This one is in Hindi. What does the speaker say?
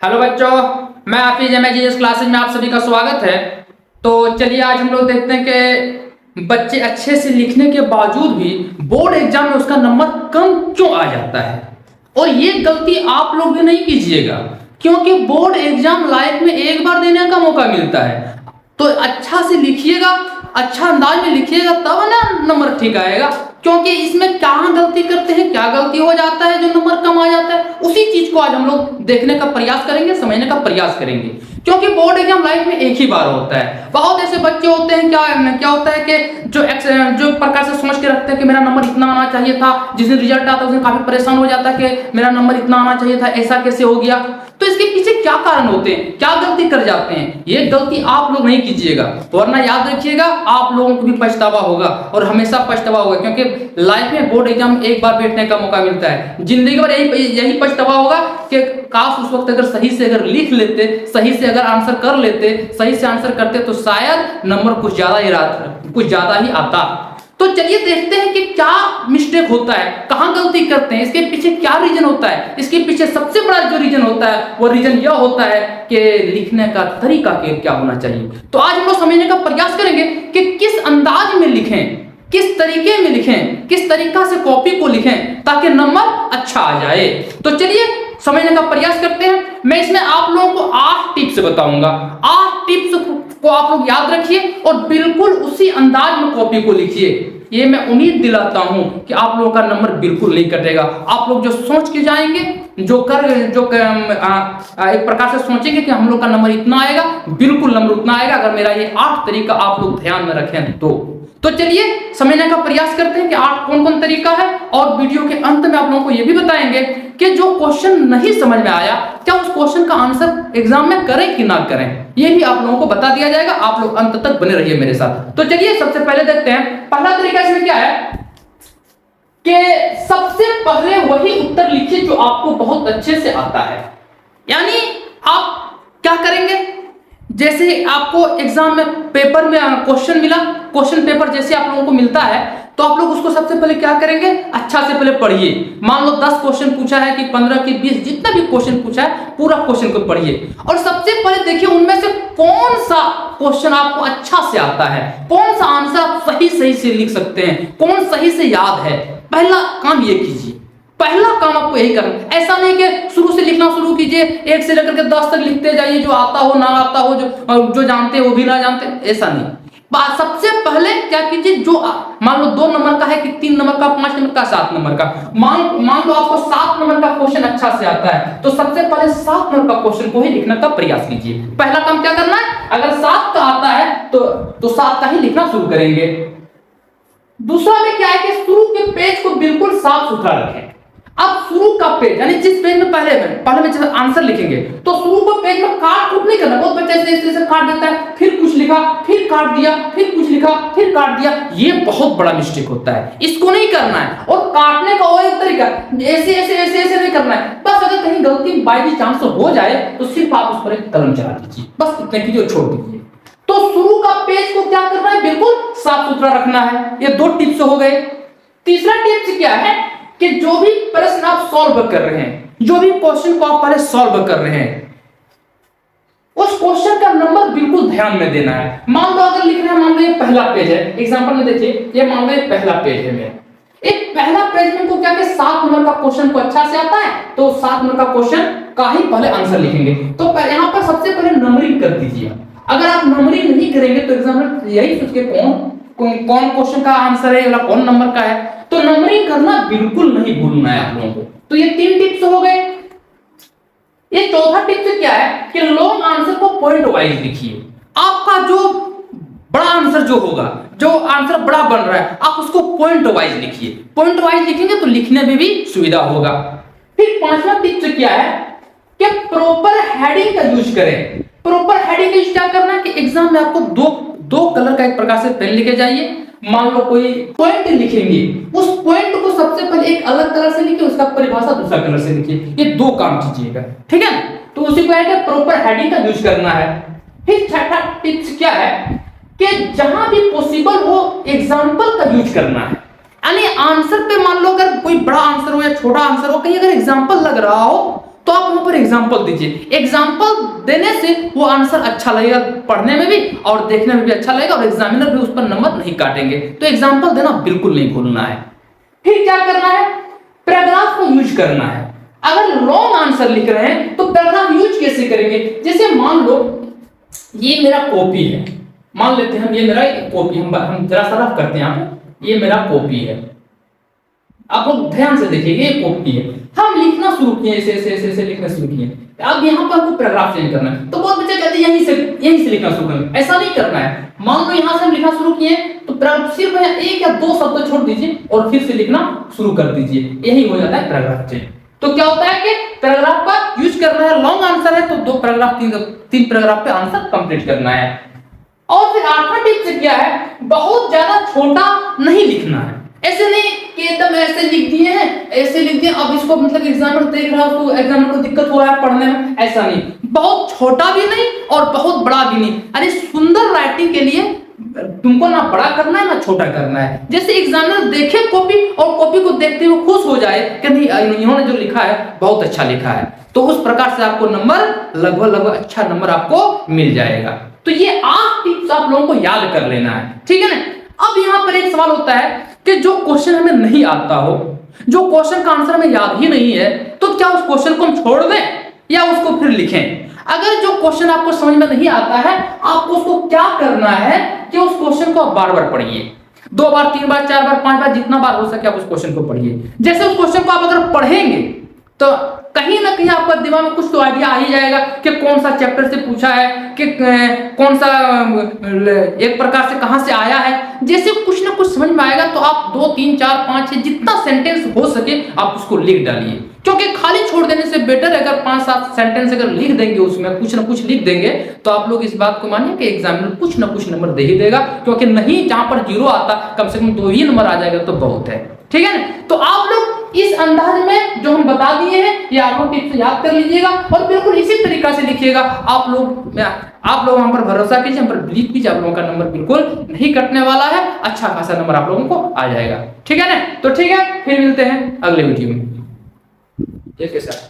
हेलो बच्चों, मैं हाफिज एमएजीएस क्लासेज में आप सभी का स्वागत है। तो चलिए आज हम लोग देखते हैं कि बच्चे अच्छे से लिखने के बावजूद भी बोर्ड एग्जाम में उसका नंबर कम क्यों आ जाता है। और ये गलती आप लोग भी नहीं कीजिएगा, क्योंकि बोर्ड एग्जाम लाइफ में एक बार देने का मौका मिलता है। तो अच्छा से लिखिएगा, अच्छा अंदाज में लिखिएगा, तब ना नंबर ठीक आएगा। क्योंकि इसमें क्या गलती करते हैं, क्या गलती हो जाता है जो नंबर कम आ जाता है, उसी चीज को आज हम लोग देखने का प्रयास करेंगे, समझने का प्रयास करेंगे। क्योंकि बोर्ड एग्जाम लाइफ में एक ही बार होता है। बहुत ऐसे बच्चे होते हैं, क्या होता है कि जो प्रकार से सोच के रखते हैं कि मेरा नंबर इतना आना चाहिए था, जिस दिन रिजल्ट आता है उस दिन काफी परेशान हो जाता है कि मेरा नंबर इतना आना चाहिए था, ऐसा कैसे हो गया। तो इसके पीछे क्या कारण होते हैं, क्या गलती कर जाते हैं, ये गलती आप लोग नहीं कीजिएगा, वरना याद रखिएगा आप लोगों को भी पछतावा होगा और हमेशा पछतावा होगा। क्योंकि लाइफ में बोर्ड एग्जाम एक बार बैठने का मौका मिलता है, जिंदगी भर यही पछतावा होगा कि काश उस वक्त अगर सही से अगर लिख लेते, सही से अगर आंसर कर लेते, सही से आंसर करते तो शायद नंबर कुछ ज्यादा ही आता। तो चलिए देखते हैं कि क्या मिस्टेक होता है, कहां गलती करते हैं, इसके पीछे क्या रीजन होता है। इसके पीछे सबसे बड़ा जो रीजन होता है वो रीजन यह होता है कि लिखने का तरीका क्या होना चाहिए। तो आज हम लोग समझने का प्रयास करेंगे कि किस अंदाज में लिखें, किस तरीके में लिखें, किस तरीका से कॉपी को लिखें ताकि नंबर अच्छा आ जाए। तो चलिए समझने का प्रयास करते हैं। मैं इसमें आप लोगों को 8 टिप्स बताऊंगा। 8 टिप्स को आप लोग याद रखिए और बिल्कुल उसी अंदाज में कॉपी को लिखिए। ये मैं उम्मीद दिलाता हूं कि आप लोगों का नंबर बिल्कुल नहीं कटेगा। आप लोग जो सोच के जाएंगे, एक प्रकार से सोचेंगे कि हम लोग का नंबर इतना आएगा, बिल्कुल नंबर उतना आएगा अगर मेरा ये 8 तरीका आप लोग ध्यान में रखें तो चलिए समझने का प्रयास करते हैं कि 8 कौन कौन तरीका है। और वीडियो के अंत में आप लोगों को यह भी बताएंगे कि जो क्वेश्चन नहीं समझ में आया, क्या उस क्वेश्चन का आंसर एग्जाम में करें कि ना करें, यह भी आप लोगों को बता दिया जाएगा। आप लोग अंत तक बने रहिए मेरे साथ। तो चलिए सबसे पहले देखते हैं, पहला तरीका इसमें क्या है कि सबसे पहले वही उत्तर लिखिए जो आपको बहुत अच्छे से आता है। यानी आप क्या करेंगे, जैसे आपको एग्जाम में पेपर में क्वेश्चन मिला, क्वेश्चन पेपर जैसे आप लोगों को मिलता है तो आप लोग उसको सबसे पहले क्या करेंगे, अच्छा से पहले पढ़िए। मान लो 10 क्वेश्चन पूछा है कि 15 कि 20, जितना भी क्वेश्चन पूछा है पूरा क्वेश्चन को पढ़िए और सबसे पहले देखिए उनमें से कौन सा क्वेश्चन आपको अच्छा से आता है, कौन सा आंसर आप सही से लिख सकते हैं, कौन सही से याद है। पहला काम ये कीजिए, पहला काम आपको यही करना। ऐसा नहीं कि शुरू से लिखना शुरू कीजिए, 1 से लेकर के 10 तक लिखते जाइए, जो आता हो ना आता हो, जो जानते हो वो भी ना जानते, ऐसा नहीं। बात सबसे पहले क्या कीजिए, जो मान लो 2 नंबर का है कि 3 नंबर का, 5 नंबर का, 7 नंबर का, मान लो आपको 7 नंबर का क्वेश्चन अच्छा से आता है तो सबसे पहले 7 नंबर का क्वेश्चन को ही लिखने का प्रयास कीजिए। पहला काम क्या करना है, अगर 7 का आता है तो 7 का ही लिखना शुरू करेंगे। दूसरा में क्या है कि शुरू के पेज को बिल्कुल साफ सुथरा रखें। अब शुरू का पेज यानी जिस पेज में पहले में जब आंसर लिखेंगे तो शुरू को पेज में काट कूट नहीं करना। बहुत बच्चे ऐसे काट देता है, फिर कुछ लिखा, फिर काट दिया, फिर कुछ लिखा, फिर काट दिया। ये बहुत बड़ा मिस्टेक होता है, इसको नहीं करना है। और काटने का और एक तरीका, ऐसे नहीं करना है। बस अगर कहीं गलती बाई चांस हो जाए तो सिर्फ आप उस पर एक कलम चला दीजिए, बस इतने कीजिए और छोड़ दीजिए। तो शुरू का पेज को क्या करना है, बिल्कुल साफ सुथरा रखना है। ये 2 टिप्स हो गए। तीसरा टिप्स क्या है कि जो भी प्रश्न आप सॉल्व कर रहे हैं, जो भी क्वेश्चन को आप पहले सॉल्व कर रहे हैं, उस क्वेश्चन का नंबर बिल्कुल ध्यान में देना है। मान लो अगर लिख रहे हैं, मान लो ये पहला पेज है, एग्जांपल में देखिए, ये मान लो ये पहला पेज है मेरा। एक पहला पेज में को क्या कि 7 नंबर का क्वेश्चन को अच्छा से आता है तो 7 नंबर का क्वेश्चन का ही पहले आंसर लिखेंगे। तो यहां पर सबसे पहले नंबरिंग कर दीजिए। अगर आप नंबरिंग नहीं करेंगे तो एग्जाम में यही सोच के कौन क्वेश्चन का आंसर है, कौन नंबर का है, तो नंबरिंग करना बिल्कुल नहीं भूलना है आप लोगों को। तो ये 3 टिप्स हो गए। ये चौथा टिप्स क्या है कि लॉन्ग आंसर को पॉइंट वाइज लिखिए। आपका जो बड़ा आंसर जो होगा, जो आंसर बड़ा बन रहा है, आप उसको पॉइंट वाइज लिखिए। पॉइंट वाइज लिखेंगे तो लिखने में भी सुविधा होगा। फिर 5वां टिप्स क्या है कि प्रॉपर हेडिंग का यूज करें। प्रॉपर हेडिंग का यूज क्या करना है कि एग्जाम में आपको दो कलर का एक प्रकार से पेन लेके जाइए। मान लो कोई पॉइंट लिखेंगे, उस पॉइंट को सबसे पहले एक अलग कलर से लिखिए, उसका परिभाषा दूसरा कलर से लिखिए। ये 2 काम कीजिएगा, ठीक है। तो उसी को है प्रॉपर हेडिंग का यूज करना है। फिर 6वां टिप्स क्या है कि जहां भी पॉसिबल हो एग्जांपल का यूज करना है। यानी आंसर पे मान लो अगर कोई बड़ा आंसर हो या छोटा आंसर हो, कहीं अगर एग्जांपल लग रहा हो तो आप वहां पर एग्जाम्पल दीजिए। एग्जाम्पल देने से वो आंसर अच्छा लगेगा पढ़ने में भी और देखने में भी अच्छा लगेगा और एग्जामिनर भी उस पर नंबर नहीं काटेंगे। तो एग्जाम्पल देना बिल्कुल नहीं भूलना है। फिर क्या करना है, पैराग्राफ को यूज करना है। अगर लॉन्ग आंसर लिख रहे हैं तो पैराग्राफ यूज कैसे करेंगे? जैसे मान लो ये मेरा कॉपी है, मान लेते हैं हम ये मेरा कॉपी, हम जरा सा रफ करते हैं यहाँ पे, ये मेरा कॉपी है। आप लोग ध्यान से देखिएगा, ये कॉपी है, हम लिखना शुरू किए, ऐसे ऐसे ऐसे ऐसे लिखना शुरू किए। अब यहाँ पर आपको पैराग्राफ चेंज करना है, तो बहुत बच्चे कहते हैं यहीं से लिखना शुरू करना। ऐसा नहीं करना है। मान लो यहाँ से हम लिखना शुरू किए तो सिर्फ एक या दो शब्द छोड़ दीजिए और फिर से लिखना शुरू कर दीजिए, यही हो जाता है पैराग्राफ चेंज। तो क्या होता है कि पैराग्राफ का यूज करना है, लॉन्ग आंसर है तो दो पैराग्राफ तीन पैराग्राफ पे आंसर कंप्लीट करना है। और फिर आठवां टिप्स क्या है, बहुत ज्यादा छोटा नहीं लिखना है। ऐसे नहीं कि एकदम ऐसे लिख दिए हैं, ऐसे लिख दिए, अब इसको मतलब एग्जामिनर देख रहा है तो एग्जामिनर को दिक्कत हो रहा है पढ़ने में, ऐसा नहीं। बहुत छोटा भी नहीं और बहुत बड़ा भी नहीं। अरे सुंदर राइटिंग के लिए तुमको ना बड़ा करना है ना छोटा करना है। जैसे एग्जामिनर देखे कॉपी और कॉपी को देखते हुए खुश हो जाए कि नहीं इन्होंने जो लिखा है बहुत अच्छा लिखा है, तो उस प्रकार से आपको नंबर लगभग अच्छा नंबर आपको मिल जाएगा। तो ये 8 टिप्स आप लोगों को याद कर लेना है, ठीक है ना। अब यहाँ पर एक सवाल होता है कि जो क्वेश्चन हमें नहीं आता हो, जो क्वेश्चन का आंसर हमें याद ही नहीं है, तो क्या उस क्वेश्चन को हम छोड़ दें या उसको फिर लिखें? अगर जो क्वेश्चन आपको समझ में नहीं आता है, आपको उसको क्या करना है कि उस क्वेश्चन को आप बार बार पढ़िए, 2 बार 3 बार 4 बार 5 बार, जितना बार हो सके आप उस क्वेश्चन को पढ़िए। जैसे उस क्वेश्चन को आप अगर पढ़ेंगे तो कहीं ना कहीं आपका दिमाग में कुछ तो आइडिया आ ही जाएगा कि कौन सा चैप्टर से पूछा है, कि कौन सा एक प्रकार से कहां से आया है। जैसे कुछ ना कुछ समझ में आएगा तो आप 2 3 4 5 6 जितना सेंटेंस हो सके आप उसको लिख डालिए, क्योंकि खाली छोड़ देने से बेटर अगर 5-7 सेंटेंस अगर लिख देंगे, उसमें कुछ ना कुछ लिख देंगे, तो आप लोग इस बात को मानिए कि एग्जामिनर कुछ ना कुछ नंबर दे ही देगा। क्योंकि नहीं, जहां पर 0 आता कम से कम 2 ही नंबर आ जाएगा तो बहुत है, ठीक है ना। तो आप लोग इस अंदाज में जो हम बता दिए हैं ये आप लोग टिप्स याद कर लीजिएगा और बिल्कुल इसी तरीका से लिखिएगा। आप लोग हम पर भरोसा कीजिए, हम पर बिलीव कीजिए, आप लोगों का नंबर बिल्कुल नहीं कटने वाला है, अच्छा खासा नंबर आप लोगों को आ जाएगा, ठीक है ना। तो ठीक है, फिर मिलते हैं अगले वीडियो में। ठीक है सर।